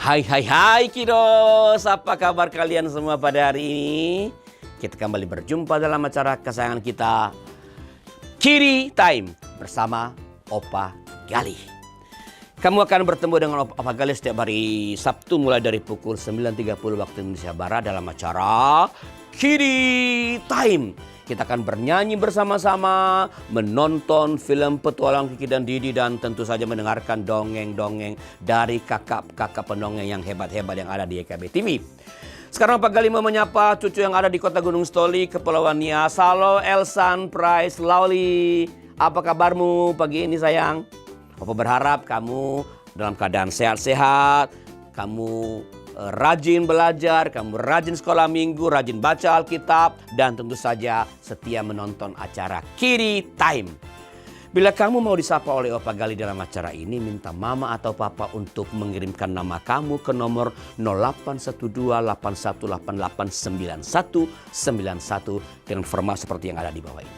Hai kiddos, apa kabar kalian semua pada hari ini? Kita kembali berjumpa dalam acara kesayangan kita, Kiddy Time bersama Opa Gali. Kamu akan bertemu dengan Opa Gali setiap hari Sabtu mulai dari pukul 9.30 waktu Indonesia Barat dalam acara Kiddy Time. Kita akan bernyanyi bersama-sama, menonton film petualang Kiki dan Didi, dan tentu saja mendengarkan dongeng-dongeng dari kakak-kakak pendongeng yang hebat-hebat yang ada di YKB TV. Sekarang Pak Gali mau menyapa cucu yang ada di kota Gunung Stoli, Kepulauan Nias. Halo Elsan, Price, Lauli. Apa kabarmu pagi ini sayang? Opa berharap kamu dalam keadaan sehat-sehat, kamu rajin belajar, kamu rajin sekolah minggu, rajin baca Alkitab, dan tentu saja setia menonton acara Kiddy Time. Bila kamu mau disapa oleh Opa Gali dalam acara ini, minta mama atau papa untuk mengirimkan nama kamu ke nomor 081281889191 dengan format seperti yang ada di bawah ini.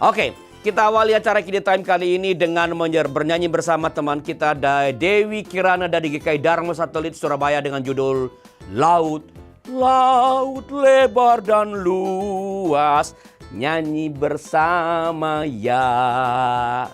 Oke. Kita awali acara Kiddy Time kali ini dengan bernyanyi bersama teman kita Dewi Kirana dari GKI Dharma Satelit Surabaya dengan judul Laut, Laut lebar dan luas, nyanyi bersama ya.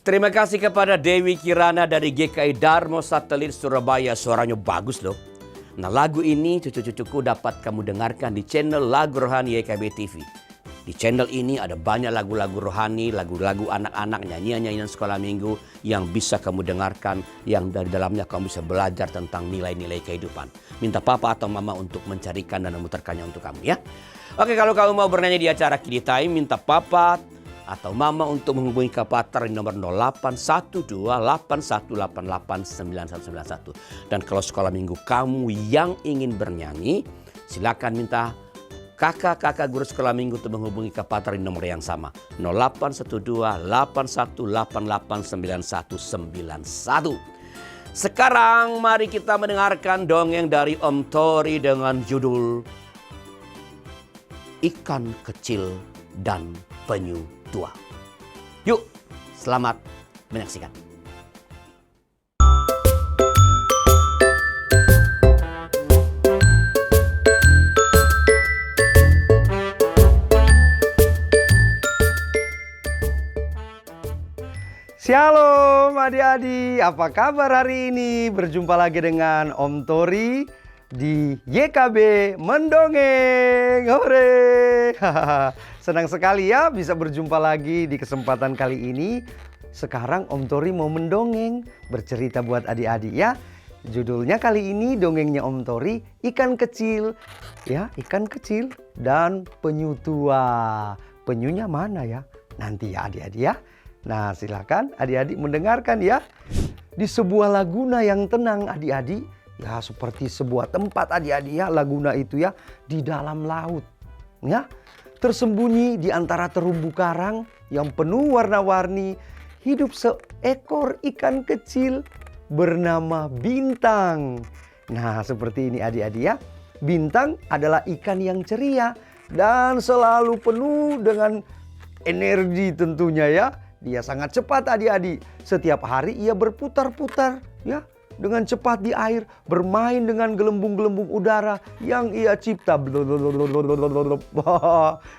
Terima kasih kepada Dewi Kirana dari GKI Dharma Satelit Surabaya. Suaranya bagus loh. Nah, lagu ini cucu-cucuku dapat kamu dengarkan di channel Lagu Rohani YKB TV. Di channel ini ada banyak lagu-lagu rohani, lagu-lagu anak-anak, nyanyian-nyanyian sekolah minggu yang bisa kamu dengarkan, yang dari dalamnya kamu bisa belajar tentang nilai-nilai kehidupan. Minta papa atau mama untuk mencarikan dan memutarkannya untuk kamu ya. Oke, kalau kamu mau bernyanyi di acara Kiddy Time, minta papa atau mama untuk menghubungi Kak Patar di nomor 081281889191. Dan kalau sekolah minggu kamu yang ingin bernyanyi, silakan minta kakak-kakak guru sekolah minggu untuk menghubungi Kak Patar di nomor yang sama, 081281889191. Sekarang mari kita mendengarkan dongeng dari Om Tori dengan judul Ikan Kecil dan Penyu Tua. Yuk, selamat menyaksikan. Shalom adik-adik, apa kabar hari ini? Berjumpa lagi dengan Om Tori di YKB Mendongeng. Hore! Senang sekali ya bisa berjumpa lagi di kesempatan kali ini. Sekarang Om Tori mau mendongeng, bercerita buat adik-adik ya. Judulnya kali ini dongengnya Om Tori, Ikan Kecil. Ya, ikan kecil dan penyu tua. Penyunya mana ya? Nanti ya adik-adik ya. Nah, silakan adik-adik mendengarkan ya. Di sebuah laguna yang tenang adik-adik, ya seperti sebuah tempat adik-adik ya, laguna itu ya di dalam laut. Ya, tersembunyi di antara terumbu karang yang penuh warna-warni, hidup seekor ikan kecil bernama Bintang. Nah, seperti ini adik-adik ya. Bintang adalah ikan yang ceria dan selalu penuh dengan energi tentunya ya. Dia sangat cepat adik-adik. Setiap hari ia berputar-putar ya dengan cepat di air, bermain dengan gelembung-gelembung udara yang ia cipta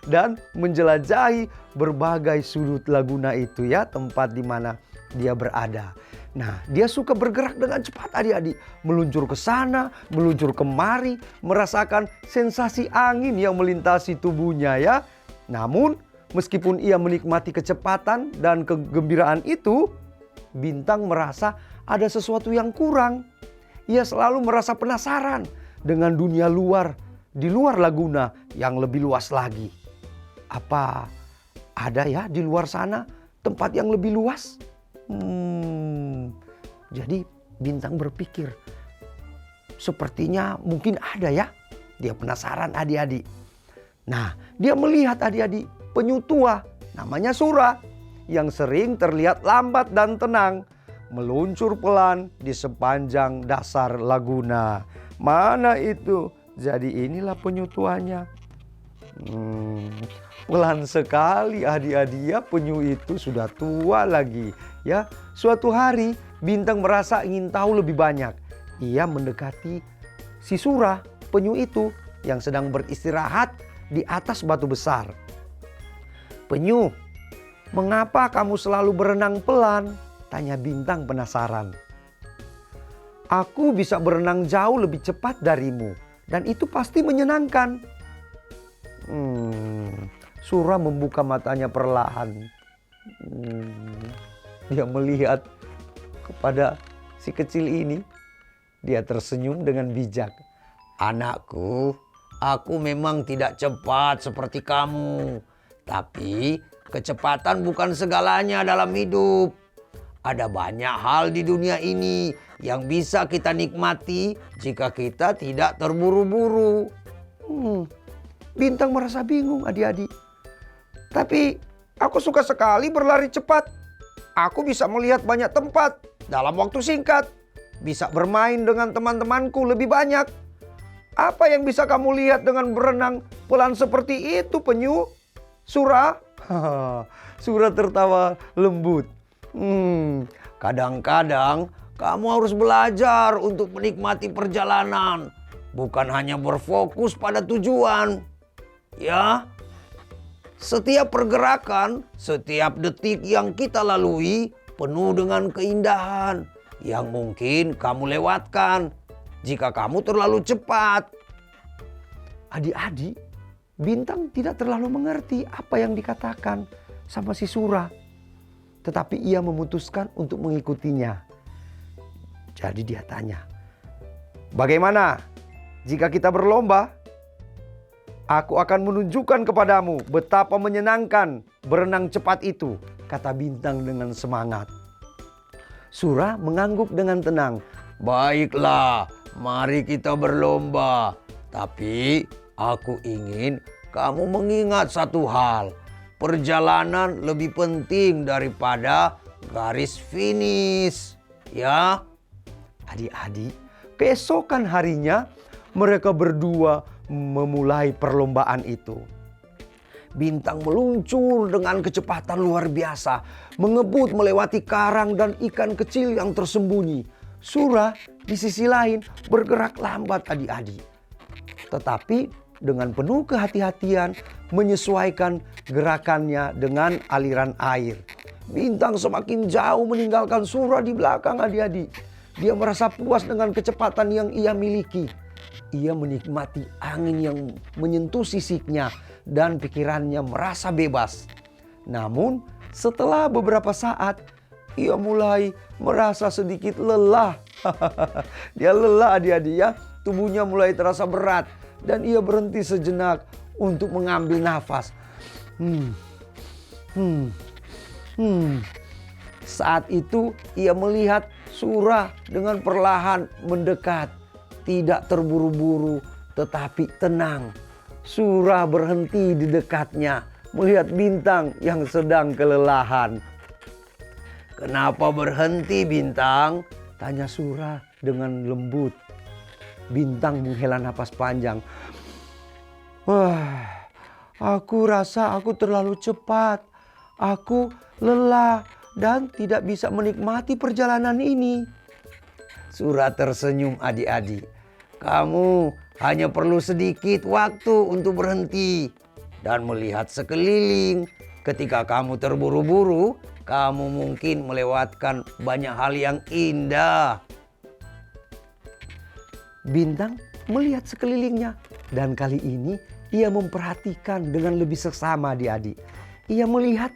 dan menjelajahi berbagai sudut laguna itu ya, tempat di mana dia berada. Nah, dia suka bergerak dengan cepat adik-adik, meluncur ke sana, meluncur kemari, merasakan sensasi angin yang melintasi tubuhnya ya. Namun, meskipun ia menikmati kecepatan dan kegembiraan itu, Bintang merasa ada sesuatu yang kurang. Ia selalu merasa penasaran dengan dunia luar, di luar laguna yang lebih luas lagi. Apa ada ya di luar sana tempat yang lebih luas? Jadi Bintang berpikir, sepertinya mungkin ada ya. Dia penasaran adik-adik. Nah, dia melihat adik-adik penyu tua namanya Sura yang sering terlihat lambat dan tenang meluncur pelan di sepanjang dasar laguna. Mana itu? Jadi inilah penyu tuanya. Pelan sekali adik-adik ya, penyu itu sudah tua lagi ya. Suatu hari Bintang merasa ingin tahu lebih banyak. Ia mendekati si Sura, penyu itu yang sedang beristirahat di atas batu besar. "Penyu, mengapa kamu selalu berenang pelan?" tanya Bintang penasaran. "Aku bisa berenang jauh lebih cepat darimu dan itu pasti menyenangkan." Sura membuka matanya perlahan. Dia melihat kepada si kecil ini. Dia tersenyum dengan bijak. "Anakku, aku memang tidak cepat seperti kamu. Tapi kecepatan bukan segalanya dalam hidup. Ada banyak hal di dunia ini yang bisa kita nikmati jika kita tidak terburu-buru." Bintang merasa bingung adik-adik. "Tapi aku suka sekali berlari cepat. Aku bisa melihat banyak tempat dalam waktu singkat. Bisa bermain dengan teman-temanku lebih banyak. Apa yang bisa kamu lihat dengan berenang pelan seperti itu, penyu?" Sura? Sura tertawa lembut. Kadang-kadang kamu harus belajar untuk menikmati perjalanan. Bukan hanya berfokus pada tujuan. Ya, setiap pergerakan, setiap detik yang kita lalui penuh dengan keindahan yang mungkin kamu lewatkan jika kamu terlalu cepat. Adik-adik, Bintang tidak terlalu mengerti apa yang dikatakan sama si Sura. Tetapi ia memutuskan untuk mengikutinya. Jadi dia tanya, "Bagaimana jika kita berlomba? Aku akan menunjukkan kepadamu betapa menyenangkan berenang cepat itu," kata Bintang dengan semangat. Sura mengangguk dengan tenang. "Baiklah, mari kita berlomba. Tapi aku ingin kamu mengingat satu hal. Perjalanan lebih penting daripada garis finish. Ya." Adik-adik, keesokan harinya mereka berdua memulai perlombaan itu. Bintang meluncur dengan kecepatan luar biasa, mengebut melewati karang dan ikan kecil yang tersembunyi. Sura di sisi lain bergerak lambat adik-adik. Tetapi dengan penuh kehati-hatian menyesuaikan gerakannya dengan aliran air. Bintang semakin jauh meninggalkan Sura di belakang adik-adik. Dia merasa puas dengan kecepatan yang ia miliki. Ia menikmati angin yang menyentuh sisiknya dan pikirannya merasa bebas. Namun setelah beberapa saat ia mulai merasa sedikit lelah. Dia lelah adik-adik ya. Tubuhnya mulai terasa berat dan ia berhenti sejenak untuk mengambil nafas. Saat itu ia melihat Sura dengan perlahan mendekat. Tidak terburu-buru tetapi tenang. Sura berhenti di dekatnya melihat Bintang yang sedang kelelahan. "Kenapa berhenti, Bintang?" tanya Sura dengan lembut. Bintang menghela napas panjang. Aku rasa aku terlalu cepat. Aku lelah dan tidak bisa menikmati perjalanan ini. Sura tersenyum adik-adik. Kamu hanya perlu sedikit waktu untuk berhenti dan melihat sekeliling. Ketika kamu terburu-buru, kamu mungkin melewatkan banyak hal yang indah. Bintang melihat sekelilingnya dan kali ini ia memperhatikan dengan lebih seksama adik-adik. Ia melihat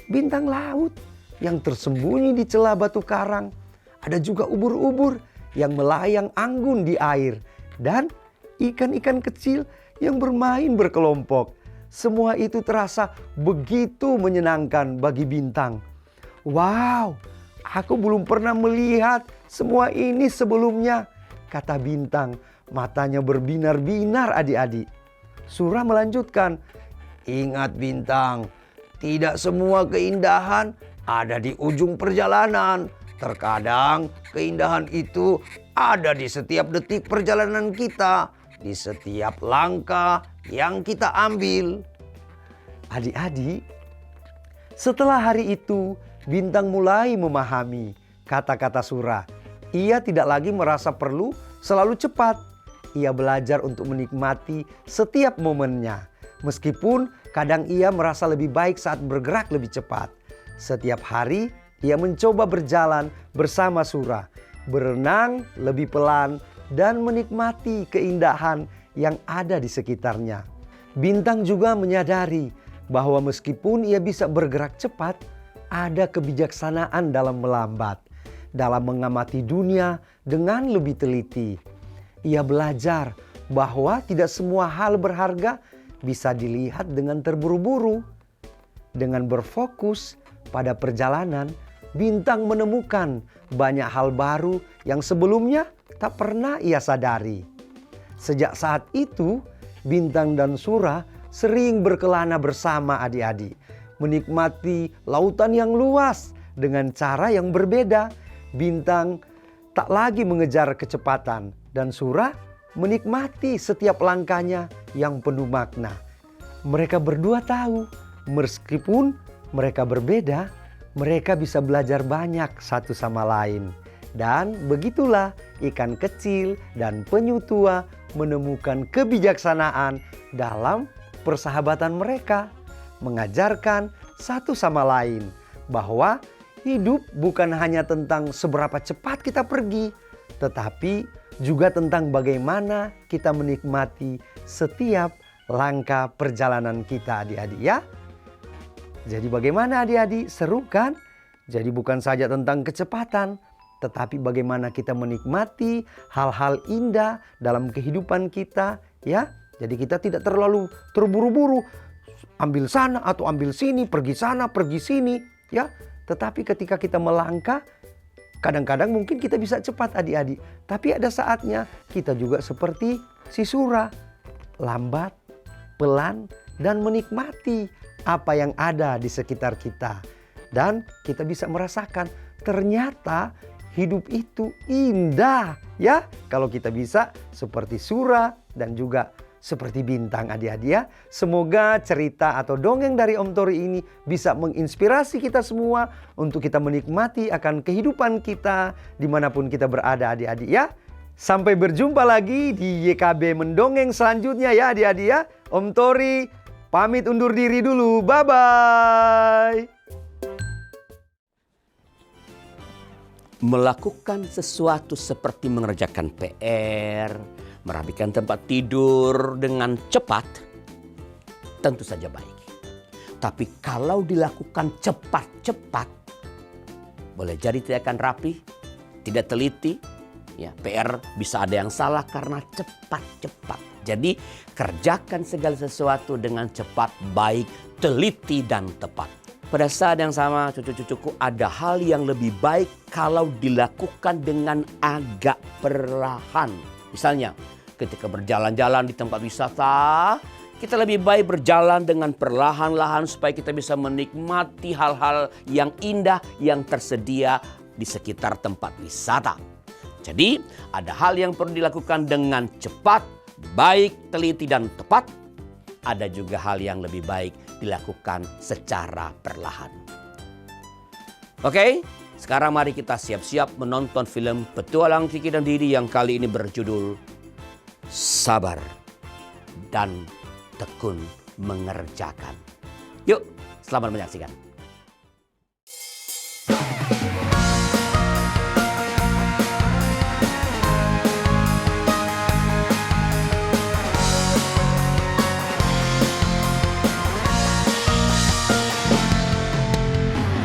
bintang laut yang tersembunyi di celah batu karang. Ada juga ubur-ubur yang melayang anggun di air dan ikan-ikan kecil yang bermain berkelompok. Semua itu terasa begitu menyenangkan bagi Bintang. Wow, aku belum pernah melihat semua ini sebelumnya, kata Bintang. Matanya berbinar-binar adik-adik. Sura melanjutkan, ingat Bintang, tidak semua keindahan ada di ujung perjalanan. Terkadang keindahan itu ada di setiap detik perjalanan kita, di setiap langkah yang kita ambil. Adik-adik, setelah hari itu Bintang mulai memahami kata-kata Sura. Ia tidak lagi merasa perlu selalu cepat. Ia belajar untuk menikmati setiap momennya. Meskipun kadang ia merasa lebih baik saat bergerak lebih cepat. Setiap hari ia mencoba berjalan bersama Sura, berenang lebih pelan dan menikmati keindahan yang ada di sekitarnya. Bintang juga menyadari bahwa meskipun ia bisa bergerak cepat, ada kebijaksanaan dalam melambat, dalam mengamati dunia dengan lebih teliti. Ia belajar bahwa tidak semua hal berharga bisa dilihat dengan terburu-buru. Dengan berfokus pada perjalanan, Bintang menemukan banyak hal baru yang sebelumnya tak pernah ia sadari. Sejak saat itu, Bintang dan Sura sering berkelana bersama adik-adik, menikmati lautan yang luas dengan cara yang berbeda. Bintang tak lagi mengejar kecepatan dan Sura menikmati setiap langkahnya yang penuh makna. Mereka berdua tahu, meskipun mereka berbeda, mereka bisa belajar banyak satu sama lain. Dan begitulah ikan kecil dan penyu tua menemukan kebijaksanaan dalam persahabatan mereka, mengajarkan satu sama lain bahwa hidup bukan hanya tentang seberapa cepat kita pergi, tetapi juga tentang bagaimana kita menikmati setiap langkah perjalanan kita adik-adik ya. Jadi bagaimana adik-adik? Seru kan? Jadi bukan saja tentang kecepatan, tetapi bagaimana kita menikmati hal-hal indah dalam kehidupan kita ya. Jadi kita tidak terlalu terburu-buru, ambil sana atau ambil sini, pergi sana, pergi sini ya. Tetapi ketika kita melangkah, kadang-kadang mungkin kita bisa cepat adik-adik. Tapi ada saatnya kita juga seperti si Sura, lambat, pelan, dan menikmati apa yang ada di sekitar kita. Dan kita bisa merasakan ternyata hidup itu indah ya. Kalau kita bisa seperti Sura dan juga seperti Bintang adik-adik ya. Semoga cerita atau dongeng dari Om Tori ini bisa menginspirasi kita semua untuk kita menikmati akan kehidupan kita dimanapun kita berada adik-adik ya. Sampai berjumpa lagi di YKB Mendongeng selanjutnya ya adik-adik ya. Om Tori pamit undur diri dulu. Bye-bye. Melakukan sesuatu seperti mengerjakan PR, merapikan tempat tidur dengan cepat, tentu saja baik. Tapi kalau dilakukan cepat-cepat, boleh jadi tidak akan rapi, tidak teliti. Ya, PR bisa ada yang salah karena cepat-cepat. Jadi kerjakan segala sesuatu dengan cepat, baik, teliti, dan tepat. Pada saat yang sama cucu-cucuku ada hal yang lebih baik kalau dilakukan dengan agak perlahan. Misalnya ketika berjalan-jalan di tempat wisata, kita lebih baik berjalan dengan perlahan-lahan supaya kita bisa menikmati hal-hal yang indah yang tersedia di sekitar tempat wisata. Jadi ada hal yang perlu dilakukan dengan cepat, baik, teliti, dan tepat. ada juga hal yang lebih baik dilakukan secara perlahan. Oke, sekarang mari kita siap-siap menonton film Petualang Kiki dan Didi yang kali ini berjudul Sabar dan Tekun Mengerjakan. Yuk, selamat menyaksikan.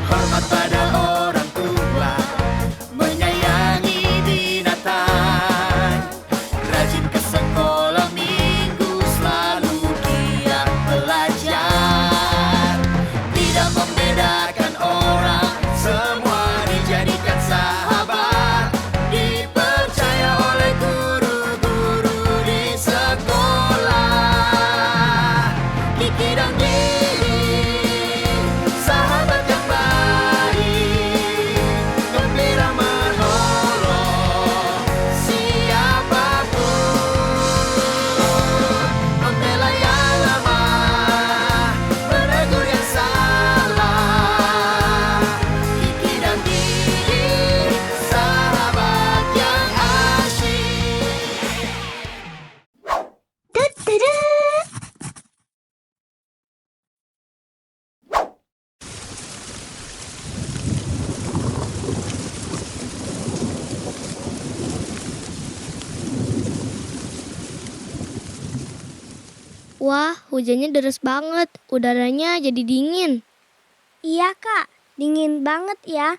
Hormat pada orang tua, menyayangi binatang, rajin ke sekolah minggu, selalu giat belajar, tidak membedakan orang, semua dijadikan sahabat, dipercaya oleh guru-guru di sekolah. Kiki dan Didi, sahabat yang baik, gembira menolong siapapun, membela yang lemah, menegur yang salah. Kiki dan Didi, sahabat yang asyik. Wah, hujannya deras banget. Udaranya jadi dingin. Iya kak, dingin banget ya.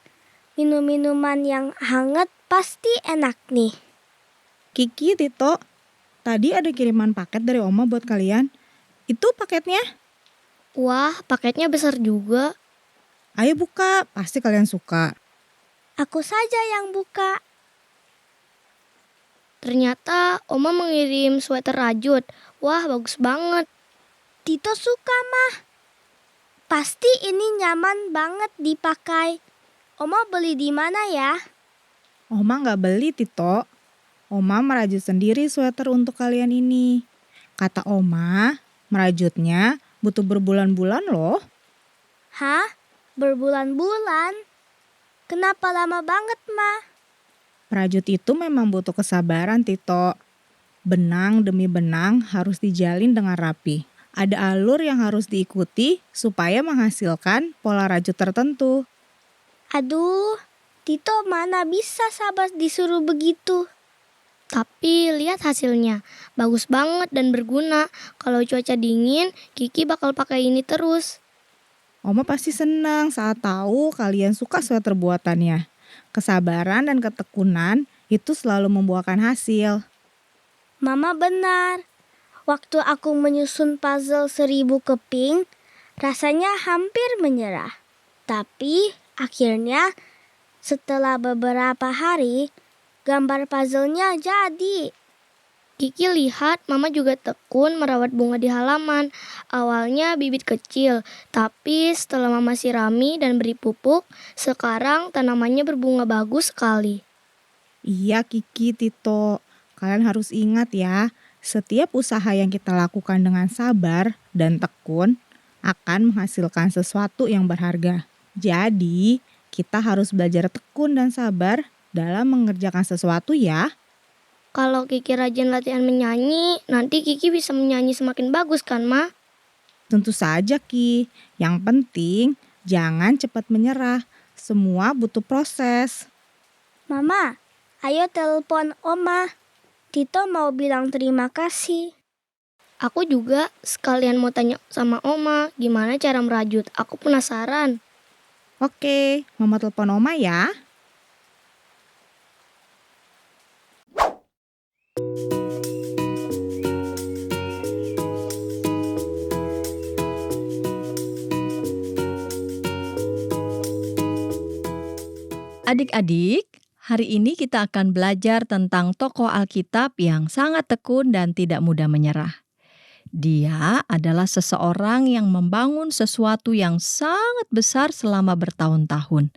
Minum minuman yang hangat pasti enak nih. Kiki, Tito, tadi ada kiriman paket dari Oma buat kalian. Itu paketnya. Wah, paketnya besar juga. Ayo buka, pasti kalian suka. Aku saja yang buka. Ternyata Oma mengirim sweater rajut. Wah, bagus banget. Tito suka mah. Pasti ini nyaman banget dipakai. Oma beli di mana ya? Oma nggak beli, Tito. Oma merajut sendiri sweater untuk kalian ini. Kata Oma, merajutnya butuh berbulan-bulan loh. Hah? Berbulan-bulan? Kenapa lama banget mah? Merajut itu memang butuh kesabaran, Tito. Benang demi benang harus dijalin dengan rapi. Ada alur yang harus diikuti supaya menghasilkan pola rajut tertentu. Aduh, Tito mana bisa sabar disuruh begitu? Tapi lihat hasilnya. Bagus banget dan berguna. Kalau cuaca dingin, Kiki bakal pakai ini terus. Oma pasti senang saat tahu kalian suka sweater buatannya. Kesabaran dan ketekunan itu selalu membuahkan hasil. Mama benar. Waktu aku menyusun puzzle 1000 keping, rasanya hampir menyerah. Tapi akhirnya setelah beberapa hari, gambar puzzle-nya jadi. Kiki lihat Mama juga tekun merawat bunga di halaman. Awalnya bibit kecil, tapi setelah Mama sirami dan beri pupuk, sekarang tanamannya berbunga bagus sekali. Iya Kiki, Tito. Kalian harus ingat ya, setiap usaha yang kita lakukan dengan sabar dan tekun akan menghasilkan sesuatu yang berharga. Jadi, kita harus belajar tekun dan sabar dalam mengerjakan sesuatu ya. Kalau Kiki rajin latihan menyanyi, nanti Kiki bisa menyanyi semakin bagus kan, Ma? Tentu saja Ki, yang penting jangan cepat menyerah. Semua butuh proses. Mama, ayo telepon Oma. Tito mau bilang terima kasih. Aku juga sekalian mau tanya sama Oma, gimana cara merajut. Aku penasaran. Oke, Mama telepon Oma ya. Adik-adik, hari ini kita akan belajar tentang tokoh Alkitab yang sangat tekun dan tidak mudah menyerah. Dia adalah seseorang yang membangun sesuatu yang sangat besar selama bertahun-tahun.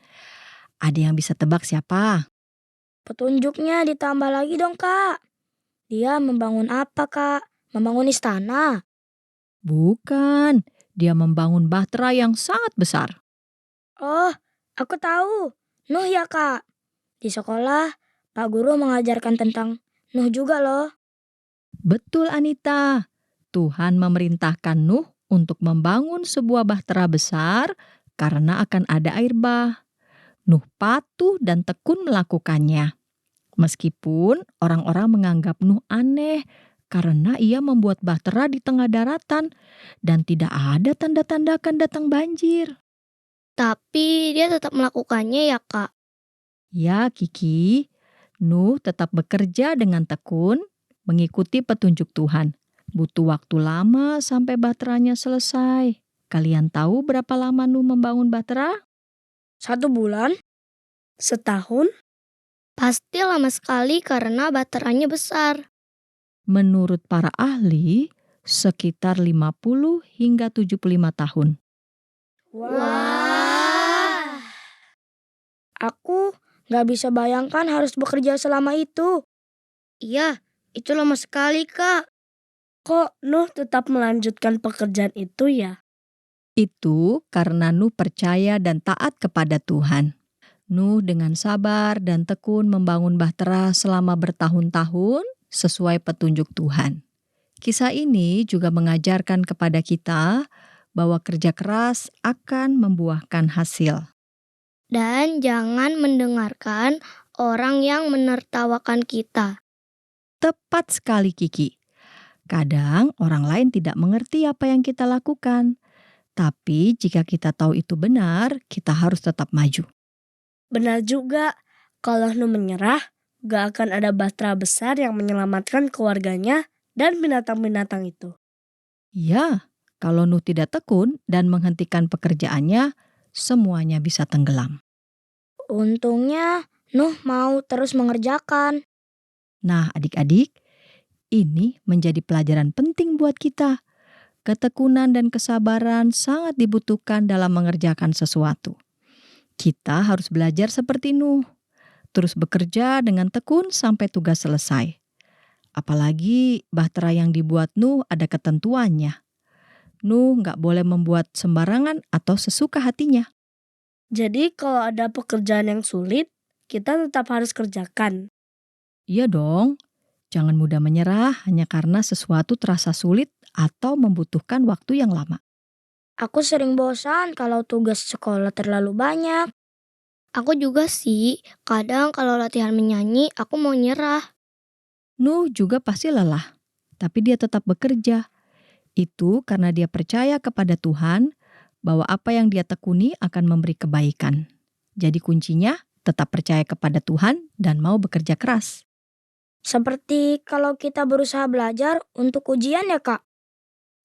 Ada yang bisa tebak siapa? Petunjuknya ditambah lagi dong, Kak. Dia membangun apa, Kak? Membangun istana? Bukan, dia membangun bahtera yang sangat besar. Oh, aku tahu. Nuh ya, Kak. Di sekolah, Pak Guru mengajarkan tentang Nuh juga loh. Betul Anita, Tuhan memerintahkan Nuh untuk membangun sebuah bahtera besar karena akan ada air bah. Nuh patuh dan tekun melakukannya. Meskipun orang-orang menganggap Nuh aneh karena ia membuat bahtera di tengah daratan dan tidak ada tanda-tanda akan datang banjir. Tapi dia tetap melakukannya ya, Kak. Ya Kiki, Nuh tetap bekerja dengan tekun mengikuti petunjuk Tuhan. Butuh waktu lama sampai bahteranya selesai. Kalian tahu berapa lama Nuh membangun bahtera? 1 bulan? Setahun? Pasti lama sekali karena baterainya besar. Menurut para ahli, sekitar 50 hingga 75 tahun. Wah. Aku gak bisa bayangkan harus bekerja selama itu. Iya, itu lama sekali, Kak. Kok Nuh tetap melanjutkan pekerjaan itu ya? Itu karena Nuh percaya dan taat kepada Tuhan. Nuh dengan sabar dan tekun membangun bahtera selama bertahun-tahun sesuai petunjuk Tuhan. Kisah ini juga mengajarkan kepada kita bahwa kerja keras akan membuahkan hasil. Dan jangan mendengarkan orang yang menertawakan kita. Tepat sekali Kiki. Kadang orang lain tidak mengerti apa yang kita lakukan. Tapi jika kita tahu itu benar, kita harus tetap maju. Benar juga, kalau Nuh menyerah, gak akan ada bahtera besar yang menyelamatkan keluarganya dan binatang-binatang itu. Ya, kalau Nuh tidak tekun dan menghentikan pekerjaannya, semuanya bisa tenggelam. Untungnya Nuh mau terus mengerjakan. Nah, adik-adik, ini menjadi pelajaran penting buat kita. Ketekunan dan kesabaran sangat dibutuhkan dalam mengerjakan sesuatu. Kita harus belajar seperti Nuh, terus bekerja dengan tekun sampai tugas selesai. Apalagi bahtera yang dibuat Nuh ada ketentuannya. Nuh nggak boleh membuat sembarangan atau sesuka hatinya. Jadi kalau ada pekerjaan yang sulit, kita tetap harus kerjakan. Iya dong, jangan mudah menyerah hanya karena sesuatu terasa sulit atau membutuhkan waktu yang lama. Aku sering bosan kalau tugas sekolah terlalu banyak. Aku juga sih, kadang kalau latihan menyanyi aku mau nyerah. Nuh juga pasti lelah, tapi dia tetap bekerja. Itu karena dia percaya kepada Tuhan bahwa apa yang dia tekuni akan memberi kebaikan. Jadi kuncinya tetap percaya kepada Tuhan dan mau bekerja keras. Seperti kalau kita berusaha belajar untuk ujian ya, Kak.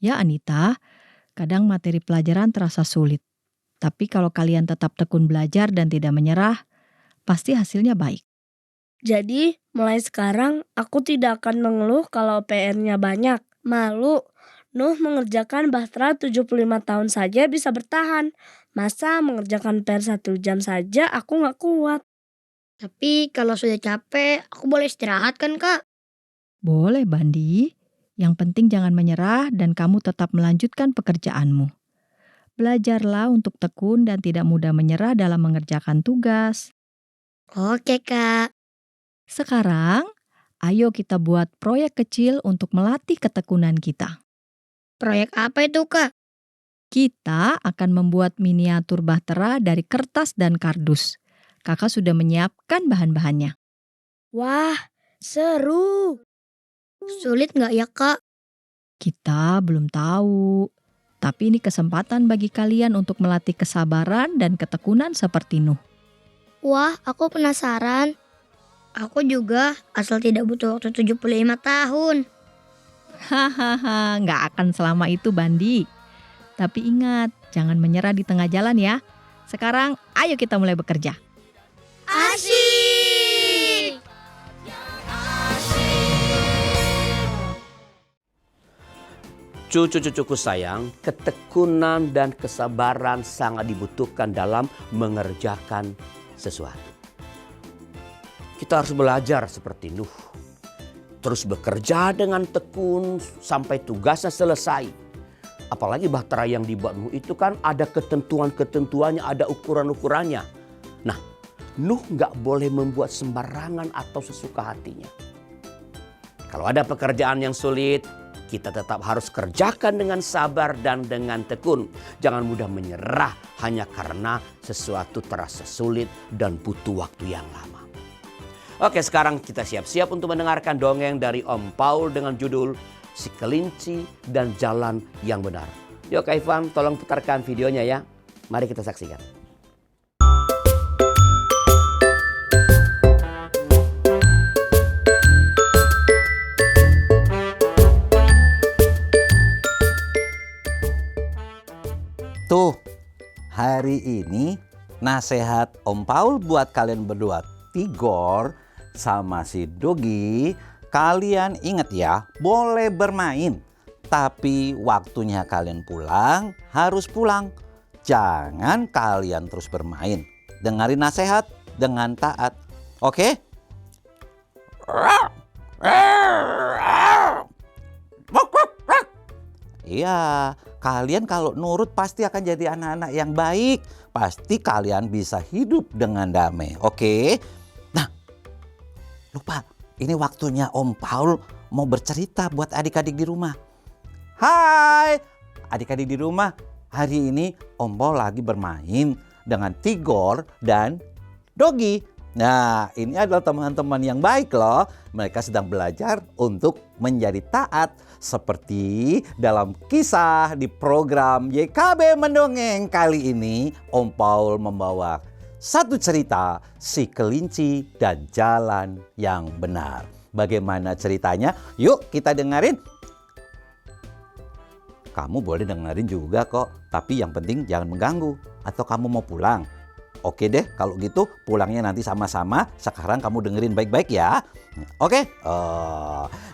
Ya Anita, kadang materi pelajaran terasa sulit. Tapi kalau kalian tetap tekun belajar dan tidak menyerah, pasti hasilnya baik. Jadi mulai sekarang aku tidak akan mengeluh kalau PR-nya banyak. Malu, Nuh mengerjakan bahtera 75 tahun saja bisa bertahan. Masa mengerjakan PR 1 jam saja aku gak kuat. Tapi kalau sudah capek, aku boleh istirahat kan, Kak? Boleh Bandi, yang penting jangan menyerah dan kamu tetap melanjutkan pekerjaanmu. Belajarlah untuk tekun dan tidak mudah menyerah dalam mengerjakan tugas. Oke, Kak. Sekarang, ayo kita buat proyek kecil untuk melatih ketekunan kita. Proyek apa itu, Kak? Kita akan membuat miniatur bahtera dari kertas dan kardus. Kakak sudah menyiapkan bahan-bahannya. Wah, seru. Sulit nggak ya, Kak? Kita belum tahu. Tapi ini kesempatan bagi kalian untuk melatih kesabaran dan ketekunan seperti Nuh. Wah, aku penasaran. Aku juga, asal tidak butuh waktu 75 tahun. Hahaha, nggak akan selama itu Bandi. Tapi ingat, jangan menyerah di tengah jalan ya. Sekarang, ayo kita mulai bekerja. Asyik. Cucu-cucuku sayang, ketekunan dan kesabaran sangat dibutuhkan dalam mengerjakan sesuatu. Kita harus belajar seperti Nuh. Terus bekerja dengan tekun sampai tugasnya selesai. Apalagi bahtera yang dibuat Nuh itu kan ada ketentuan-ketentuannya, ada ukuran-ukurannya. Nah, Nuh nggak boleh membuat sembarangan atau sesuka hatinya. Kalau ada pekerjaan yang sulit, kita tetap harus kerjakan dengan sabar dan dengan tekun. Jangan mudah menyerah hanya karena sesuatu terasa sulit dan butuh waktu yang lama. Oke, sekarang kita siap-siap untuk mendengarkan dongeng dari Om Paul dengan judul Si Kelinci dan Jalan yang Benar. Yuk Kak Ivan, tolong putarkan videonya ya. Mari kita saksikan. Tuh, hari ini nasihat Om Paul buat kalian berdua, Tigor sama si Dogi. Kalian ingat ya, boleh bermain. Tapi waktunya kalian pulang, harus pulang. Jangan kalian terus bermain. Dengarin nasihat dengan taat. Oke? Iya, kalian kalau nurut pasti akan jadi anak-anak yang baik. Pasti kalian bisa hidup dengan damai, oke? Nah, lupa, ini waktunya Om Paul mau bercerita buat adik-adik di rumah. Hai, adik-adik di rumah. Hari ini Om Paul lagi bermain dengan Tigor dan Dogi. Nah, ini adalah teman-teman yang baik loh. Mereka sedang belajar untuk menjadi taat. Seperti dalam kisah di program YKB Mendongeng kali ini, Om Paul membawa satu cerita, Si Kelinci dan Jalan yang Benar. Bagaimana ceritanya? Yuk kita dengerin. Kamu boleh dengerin juga kok, tapi yang penting jangan mengganggu. Atau kamu mau pulang? Oke deh, kalau gitu pulangnya nanti sama-sama. Sekarang kamu dengerin baik-baik ya. Oke?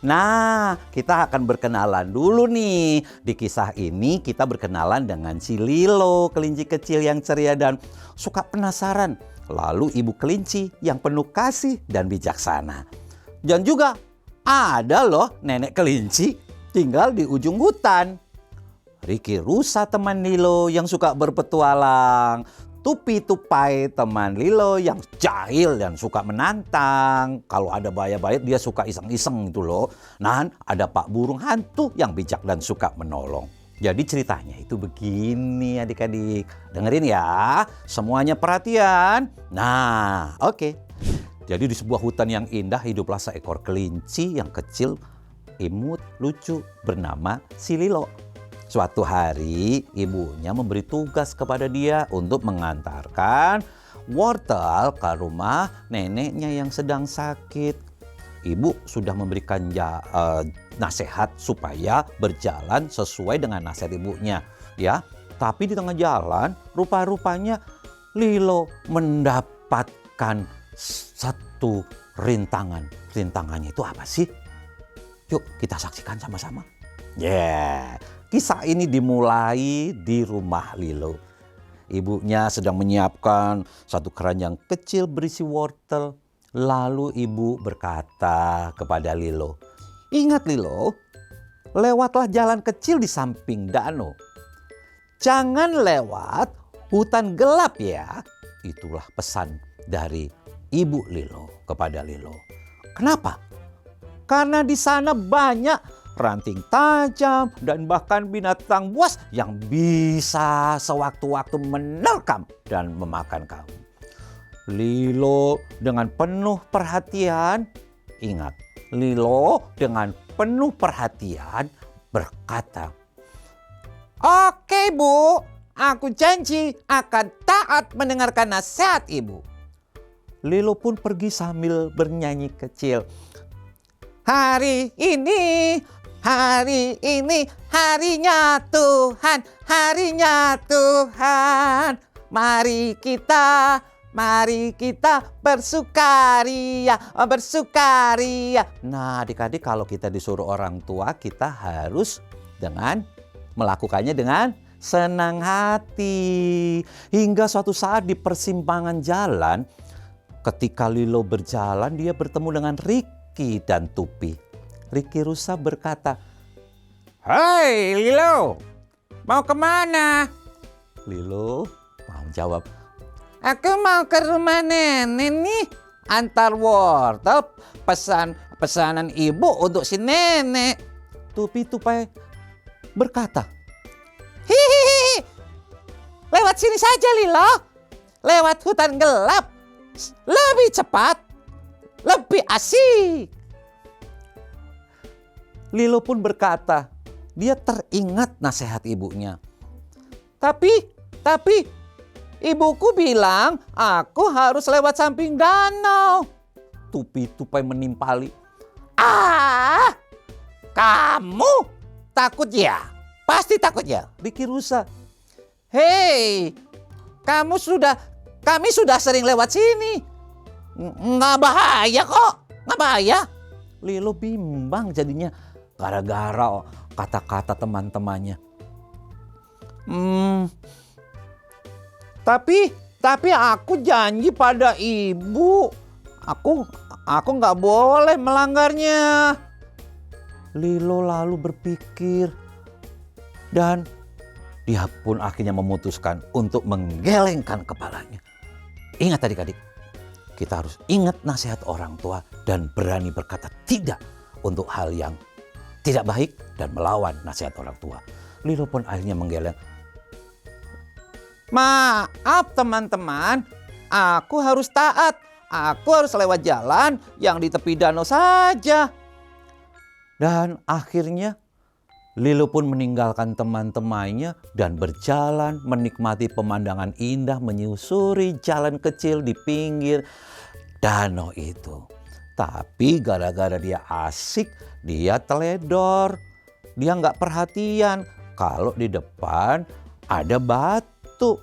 Nah, kita akan berkenalan dulu nih. Di kisah ini kita berkenalan dengan si Lilo, kelinci kecil yang ceria dan suka penasaran. Lalu ibu kelinci yang penuh kasih dan bijaksana. Dan juga ada loh nenek kelinci tinggal di ujung hutan. Riki Rusa teman Lilo yang suka berpetualang. Tupi Tupai teman Lilo yang jahil dan suka menantang. Kalau ada bahaya-bahaya dia suka iseng-iseng gitu loh. Nah, ada Pak Burung Hantu yang bijak dan suka menolong. Jadi ceritanya itu begini adik-adik. Dengerin ya, semuanya perhatian. Nah, oke. Jadi di sebuah hutan yang indah hiduplah seekor kelinci yang kecil, imut, lucu bernama si Lilo. Suatu hari ibunya memberi tugas kepada dia untuk mengantarkan wortel ke rumah neneknya yang sedang sakit. Ibu sudah memberikan nasihat supaya berjalan sesuai dengan nasihat ibunya, ya. Tapi di tengah jalan rupa-rupanya Lilo mendapatkan satu rintangan. Rintangannya itu apa sih? Yuk kita saksikan sama-sama. Kisah ini dimulai di rumah Lilo. Ibunya sedang menyiapkan satu keranjang kecil berisi wortel. Lalu ibu berkata kepada Lilo, "Ingat Lilo, lewatlah jalan kecil di samping danau. Jangan lewat hutan gelap ya." Itulah pesan dari ibu Lilo kepada Lilo. Kenapa? Karena di sana banyak ranting tajam dan bahkan binatang buas yang bisa sewaktu-waktu menerkam dan memakan kamu. Lilo dengan penuh perhatian, ingat, Lilo dengan penuh perhatian berkata, "Oke Bu, aku janji akan taat mendengarkan nasihat Ibu." Lilo pun pergi sambil bernyanyi kecil. Hari ini harinya Tuhan, harinya Tuhan. Mari kita bersukaria. Nah, adik-adik kalau kita disuruh orang tua, kita harus melakukannya dengan senang hati. Hingga suatu saat di persimpangan jalan, ketika Lilo berjalan, dia bertemu dengan Riki dan Tupi. Riki Rusa berkata, "Hai Lilo, Mau kemana? Lilo mau jawab, aku mau ke rumah nenek nih. Antar wortel pesanan ibu untuk si nenek. Tupi Tupai berkata, hihihi, lewat sini saja Lilo. Lewat hutan gelap. Lebih cepat, lebih asik. Lilo pun berkata, dia teringat nasihat ibunya. Tapi, ibuku bilang aku harus lewat samping danau. Tupi Tupai menimpali. Ah, kamu takut ya? Pasti takut ya? Diki rusa. Hei, kami sudah sering lewat sini. Nggak bahaya kok, nggak bahaya. Lilo bimbang jadinya gara-gara kata-kata teman-temannya. Tapi aku janji pada ibu, aku nggak boleh melanggarnya. Lilo lalu berpikir dan dia pun akhirnya memutuskan untuk menggelengkan kepalanya. Ingat adik-adik, kita harus ingat nasihat orang tua dan berani berkata tidak untuk hal yang tidak baik dan melawan nasihat orang tua. Lilo pun akhirnya menggeleng. Maaf teman-teman, aku harus taat. Aku harus lewat jalan yang di tepi danau saja. Dan akhirnya Lilo pun meninggalkan teman-temannya dan berjalan menikmati pemandangan indah menyusuri jalan kecil di pinggir danau itu. Tapi gara-gara dia asik, dia teledor. Dia nggak perhatian kalau di depan ada batu.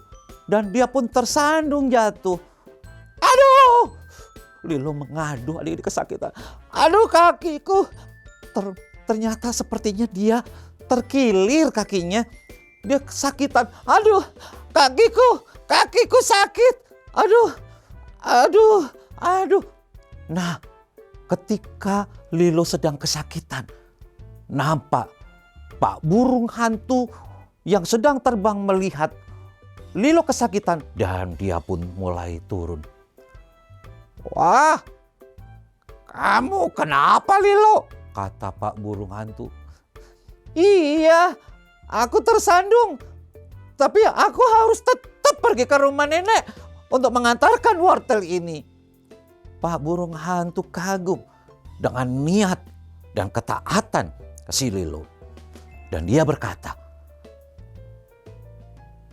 Dan dia pun tersandung jatuh. Aduh! Lilo mengadu, adik-adik kesakitan. Aduh kakiku. Ternyata sepertinya dia terkilir kakinya. Dia kesakitan. Aduh, kakiku sakit. Aduh. Nah, ketika Lilo sedang kesakitan, nampak Pak Burung Hantu yang sedang terbang melihat Lilo kesakitan dan dia pun mulai turun. Wah, kamu kenapa Lilo? Kata Pak Burung Hantu. Iya, aku tersandung. Tapi aku harus tetap pergi ke rumah nenek untuk mengantarkan wortel ini. Pak Burung Hantu kagum dengan niat dan ketaatan si Lilo. Dan dia berkata,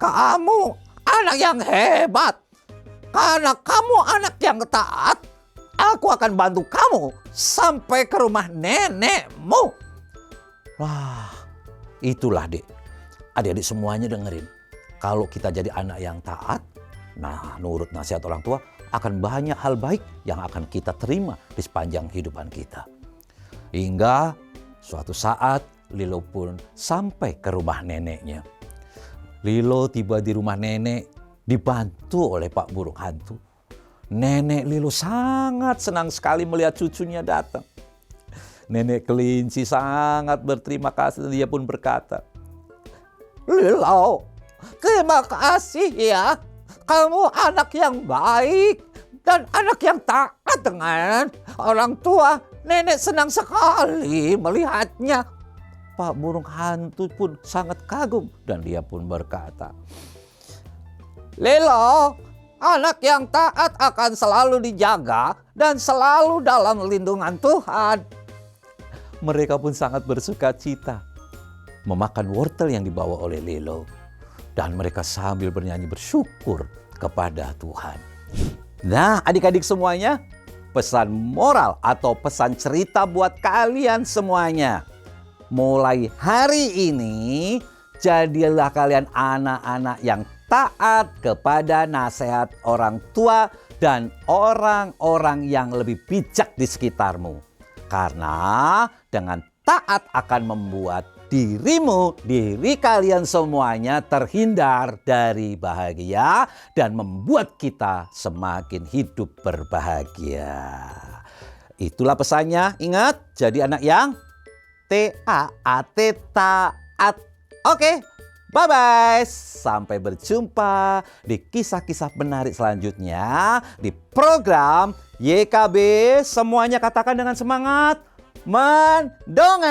kamu anak yang hebat. Karena kamu anak yang taat, aku akan bantu kamu sampai ke rumah nenekmu. Wah, itulah adik-adik semuanya dengerin. Kalau kita jadi anak yang taat, nah nurut nasihat orang tua, akan banyak hal baik yang akan kita terima di sepanjang kehidupan kita. Hingga suatu saat Lilo pun sampai ke rumah neneknya. Lilo tiba di rumah nenek dibantu oleh Pak Burung Hantu. Nenek Lilo sangat senang sekali melihat cucunya datang. Nenek kelinci sangat berterima kasih. Dia pun berkata, Lilo, terima kasih ya. Kamu anak yang baik dan anak yang taat dengan orang tua. Nenek senang sekali melihatnya. Pak Burung Hantu pun sangat kagum dan dia pun berkata, Lilo, anak yang taat akan selalu dijaga dan selalu dalam lindungan Tuhan. Mereka pun sangat bersuka cita memakan wortel yang dibawa oleh Lilo. Dan mereka sambil bernyanyi bersyukur kepada Tuhan. Nah adik-adik semuanya, pesan moral atau pesan cerita buat kalian semuanya. Mulai hari ini, jadilah kalian anak-anak yang taat kepada nasihat orang tua dan orang-orang yang lebih bijak di sekitarmu. Karena dengan taat akan membuat diri kalian semuanya terhindar dari bahagia dan membuat kita semakin hidup berbahagia. Itulah pesannya, ingat jadi anak yang T-A-A-T taat. Oke, Bye-bye. Sampai berjumpa di kisah-kisah menarik selanjutnya di program YKB. Semuanya katakan dengan semangat. Mendongeng.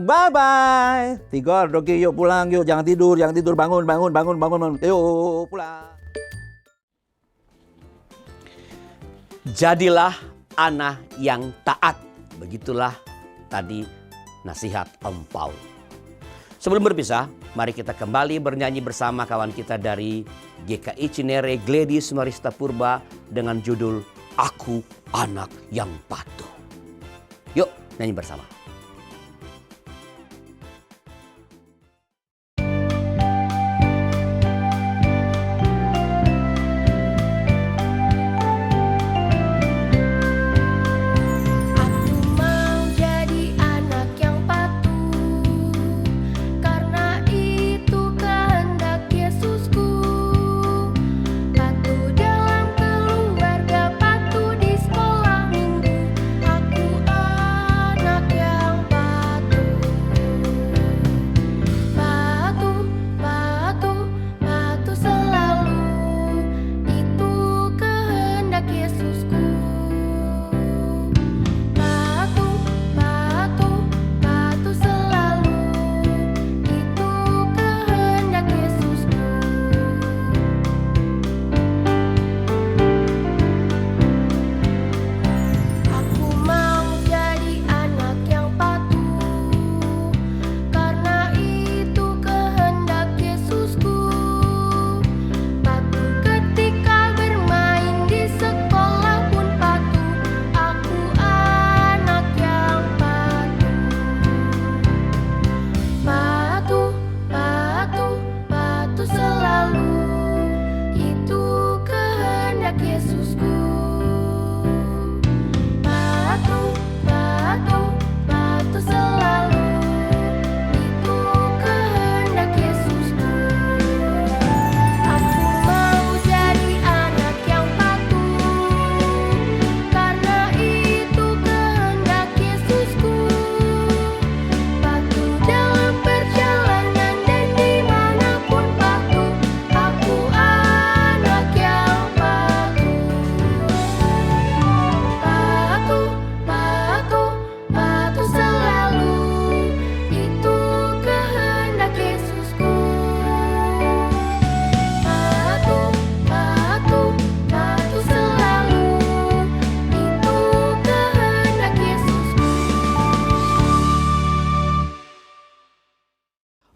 Bye-bye. Tigor, Doki, yuk pulang yuk. Jangan tidur, bangun. Yuk pulang. Jadilah anak yang taat. Begitulah tadi nasihat Om Paul. Sebelum berpisah, mari kita kembali bernyanyi bersama kawan kita dari GKI Cinere, Gladys Marista Purba dengan judul Aku Anak Yang Patuh. Yuk nyanyi bersama.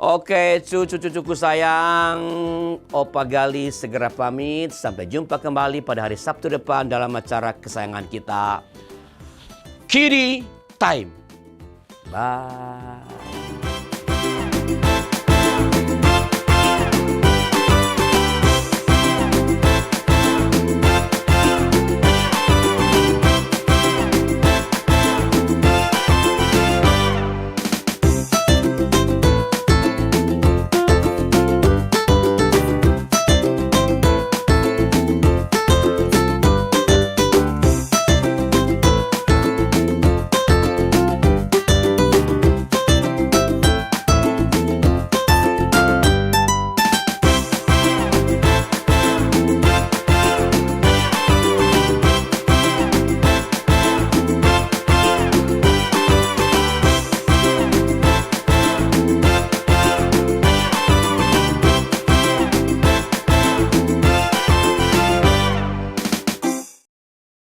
Oke, cucu-cucuku sayang, Opa Gali segera pamit. Sampai jumpa kembali pada hari Sabtu depan dalam acara kesayangan kita, Kiddie Time. Bye.